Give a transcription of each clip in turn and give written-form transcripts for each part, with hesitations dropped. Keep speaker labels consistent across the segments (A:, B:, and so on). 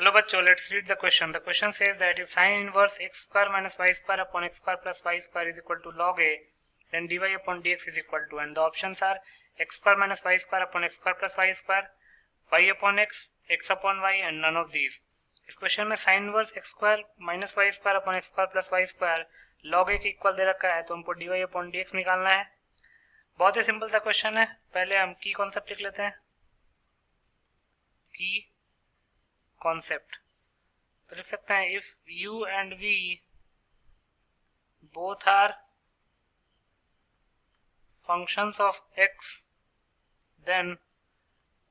A: Hello bachcho, let's read the question. The question says that if sin inverse x square minus y square upon x square plus y square is equal to log a, then dy upon dx is equal to, and the options are x square minus y square upon x square plus y square, y upon x upon y, and none of these. इस question में sine inverse x square minus y square upon x square plus y square log a के equal दे रखा है, तो हमको d y upon d x निकालना है। बहुत ही सिंपल सा क्वेश्चन है। पहले हम की कॉन्सेप्ट लिख लेते हैं। की कॉन्सेप्ट तो लिख सकते हैं if u and v both are functions of x, then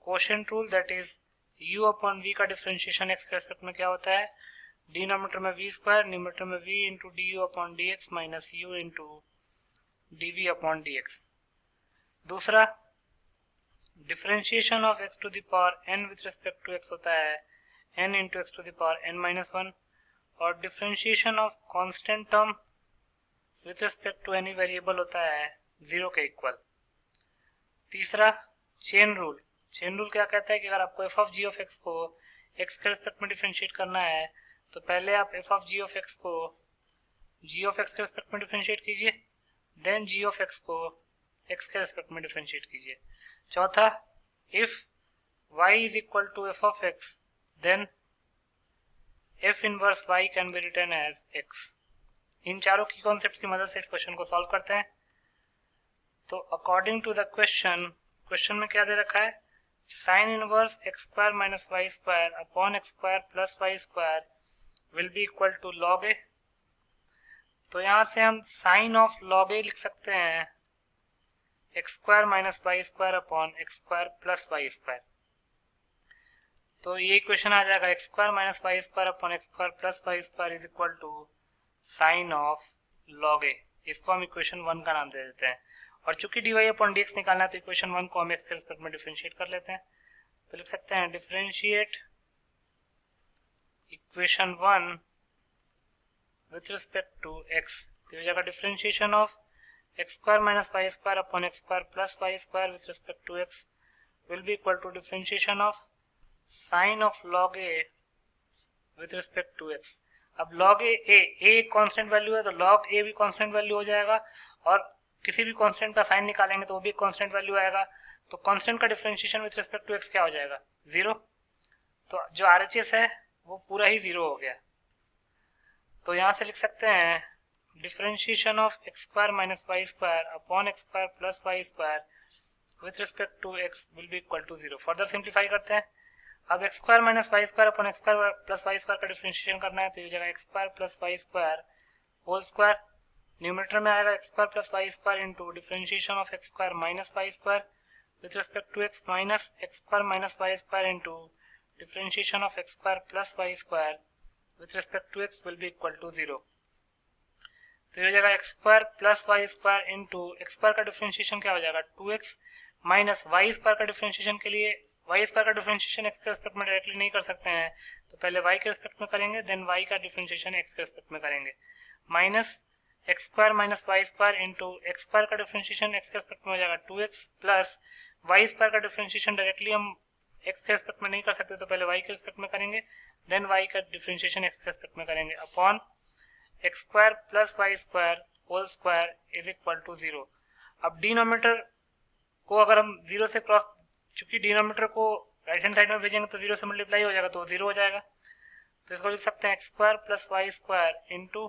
A: quotient rule that is u upon v का डिफरेंशिएशन x के रेस्पेक्ट में क्या होता है, डिनोमिनेटर में v स्क्वायर, न्यूमरेटर में v into d u upon d x minus u into d v upon d x. दूसरा differentiation of x to the power n with respect to x होता है n into x to the power n minus 1, और differentiation of constant term with respect to any variable होता है 0 के equal. तीसरा chain rule. Chain rule क्या कहता है कि अगर आपको f of g of x को एक्स के रिस्पेक्ट में डिफरेंशिएट करना है तो पहले आप f of g of x को जी ऑफ एक्स के रिस्पेक्ट में डिफरेंशिएट कीजिए, देन जी ऑफ एक्स को एक्स के रिस्पेक्ट में डिफरेंशिएट कीजिए। चौथा if y is equal to f of x then f inverse y can be written as x। इन चारों की कॉन्सेप्ट्स की मदद से इस क्वेश्चन को सॉल्व करते हैं। तो अकॉर्डिंग टू द क्वेश्चन में क्या दे रखा है, sine inverse x square minus y square upon x square plus y square will be equal to log a. तो यहां से हम साइन ऑफ लॉग ए लिख सकते हैं x square minus y square upon x square plus y square. तो ये equation आ जाएगा x square minus y square upon x square plus y square is equal to sine of log a. इसको हम equation 1 का नाम दे देते हैं। और चूंकि d y upon d x निकालना है तो इक्वेशन 1 को हम एक्स के रिस्पेक्ट में डिफरेंशिएट कर लेते हैं। तो लिख सकते हैं differentiate equation 1 with respect to x. तो हो जाएगा differentiation of x square minus y square upon x square plus y square with respect to x will be equal to differentiation of sine of log a with respect to x. अब log a constant value है तो log ए भी constant value हो जाएगा, और किसी भी constant का साइन निकालेंगे तो वो भी कांस्टेंट वैल्यू आएगा। तो कांस्टेंट का differentiation with respect to x क्या हो जाएगा, 0। तो जो आरएचएस है वो पूरा ही 0 हो गया। तो यहां से लिख सकते हैं differentiation of x square minus y square upon x square plus y square with respect to x will be equal to 0। Further simplify करते हैं। अब x square minus y square upon x square plus y square का differentiation करना है तो ये जगह x square plus y square whole square, numerator में आएगा x square plus y square into differentiation of x square minus y square with respect to x minus x square minus y square into differentiation of x square plus y square with respect to x will be equal to 0। तो ये हो जाएगा x square plus y square into x square का differentiation क्या हो जाएगा 2x minus y square का differentiation के लिए वाई स्क्वायर का डिफरेंशिएशन एक्स के रिस्पेक्ट में डायरेक्टली नहीं कर सकते हैं, तो पहले वाई के रिस्पेक्ट में करेंगे, देन वाई का डिफरेंशिएशन एक्स के रिस्पेक्ट में करेंगे। Minus x square minus y square into x square का डिफरेंशिएशन एक्स के रिस्पेक्ट में हो जाएगा 2x प्लस वाई स्क्वायर का डिफरेंशिएशन डायरेक्टली हम एक्स के रिस्पेक्ट में नहीं कर सकते तो पहले वाई के रिस्पेक्ट में करेंगे, देन वाई का डिफरेंशिएशन एक्स के रिस्पेक्ट में करेंगे upon x square plus y square whole square is equal to 0। अब डिनोमिनेटर को अगर हम 0 से क्रॉस, चूंकि डिनोमिनेटर को राइट हैंड साइड में भेजेंगे तो 0 से मल्टीप्लाई हो जाएगा तो 0 हो जाएगा। तो इसको लिख सकते हैं x square plus y square into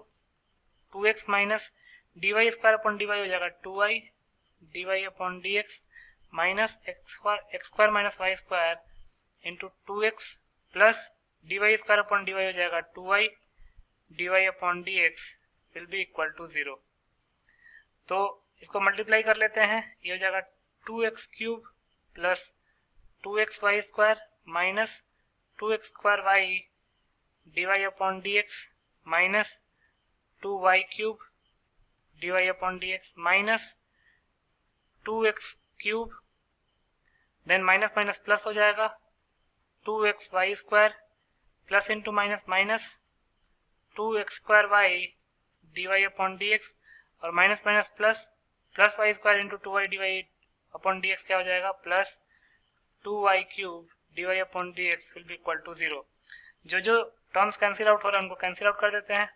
A: 2x minus d y square upon d y हो जाएगा 2y d y upon d x minus x square minus y square into 2x plus d y square upon d y हो जाएगा 2y d y upon d x will be equal to 0। तो इसको multiply कर लेते हैं। ये हो जाएगा 2x cube plus 2x y square minus 2x square y d y upon d x minus 2y cube d y upon d x minus 2x cube, then minus minus plus हो जाएगा 2x y square plus into minus minus 2x square y d y upon d x, और minus minus plus plus y square into 2y d y upon d x क्या हो जाएगा plus 2y cube dy upon dx will be equal to 0। जो जो terms cancel out हो रहा है उनको कैंसिल आउट कर देते हैं।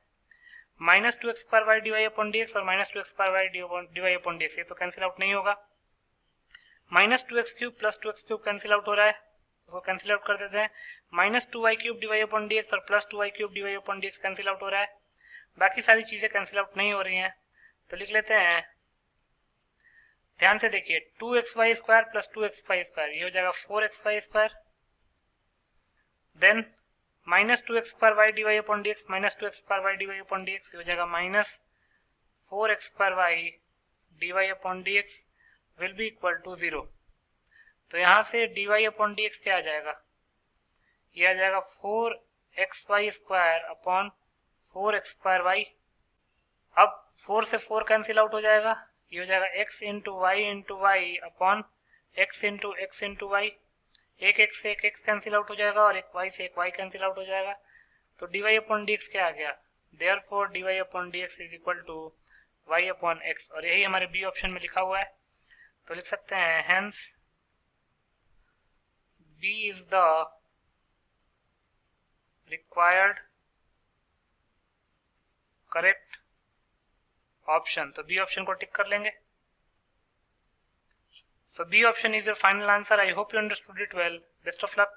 A: Minus 2x square y d y upon d x और minus 2x square y d y upon d x, ये तो कैंसिल आउट नहीं होगा। Minus 2x cube plus 2x cube cancel out हो रहा है, उसको कैंसिल आउट कर देते हैं। Minus 2y cube d y upon d x और plus 2y cube d y upon d x cancel out हो रहा है। बाकी सारी चीजें कैंसिल आउट नहीं हो रही हैं, तो लिख लेते हैं। ध्यान से देखिए, 2xy square plus 2xy square, ये हो जाएगा 4xy square. Then minus 2x square y d y upon d x minus 2x square y d y upon d x, ये हो जाएगा minus 4x square y d y upon d x will be equal to 0। तो यहां से d y upon d x क्या आ जाएगा, ये आ जाएगा 4xy square upon 4x square Y. अब 4 से 4 कैंसिल आउट हो जाएगा, ये हो जाएगा x into y upon x into y. एक x से एक x कैंसिल आउट हो जाएगा और एक y से एक y कैंसिल आउट हो जाएगा। तो dy अपॉन डी एक्स क्या आ गया, therefore dy upon d x is equal to y upon x, और यही हमारे बी ऑप्शन में लिखा हुआ है। तो लिख सकते हैं hence b is the required correct option. तो बी ऑप्शन को टिक कर लेंगे। So B option is your final answer. I hope you understood it well. Best of luck.